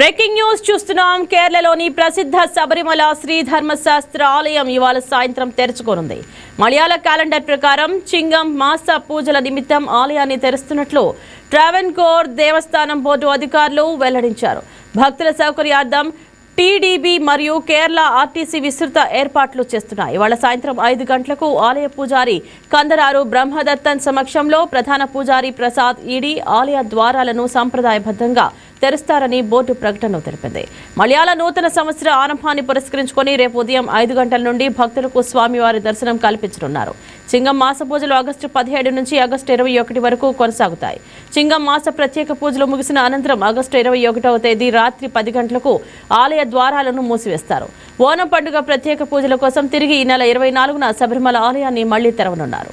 Breaking news చూస్తున్నాం. కేరళలోని ప్రసిద్ధ శబరిమల శ్రీ ధర్మశాస్త్ర ఆలయం ఇవాళ సాయంత్రం తెరుచుకోనుంది. మలయాళ క్యాలెండర్ ప్రకారం చింగం మాస పూజల నిమిత్తం ఆలయాన్ని తెరుస్తున్నట్లు ట్రావెన్కోర్ దేవస్థానం బోర్డు అధికారులు వెల్లడించారు. భక్తుల సౌకర్యార్థం టీడీబీ మరియు కేరళ ఆర్టీసీ విస్తృత ఏర్పాట్లు చేస్తున్నాయి. ఇవాళ సాయంత్రం 5 గంటలకు ఆలయ పూజారి కందరారు బ్రహ్మదత్తన్ సమక్షంలో ప్రధాన పూజారి ప్రసాద్ ఈడీ ఆలయ ద్వారాలను సంప్రదాయబద్ధంగా తెరుస్తారని బోర్డు ప్రకటనలో తెలిపింది. మలయాళ నూతన సంవత్సర ఆరంభాన్ని పురస్కరించుకొని రేపు ఉదయం 5 గంటల నుండి భక్తులకు స్వామివారి దర్శనం కల్పించనున్నారు. చింగం మాస పూజలు ఆగస్టు 17 నుంచి ఆగస్టు 21 వరకు కొనసాగుతాయి. చింగం మాస ప్రత్యేక పూజలు ముగిసిన అనంతరం ఆగస్టు 21వ తేదీ రాత్రి 10 గంటలకు ఆలయ ద్వారాలను మూసివేస్తారు. ఓనం పండుగ ప్రత్యేక పూజల కోసం తిరిగి ఈ నెల 24న శబరిమల ఆలయాన్ని మళ్లీ తెరవనున్నారు.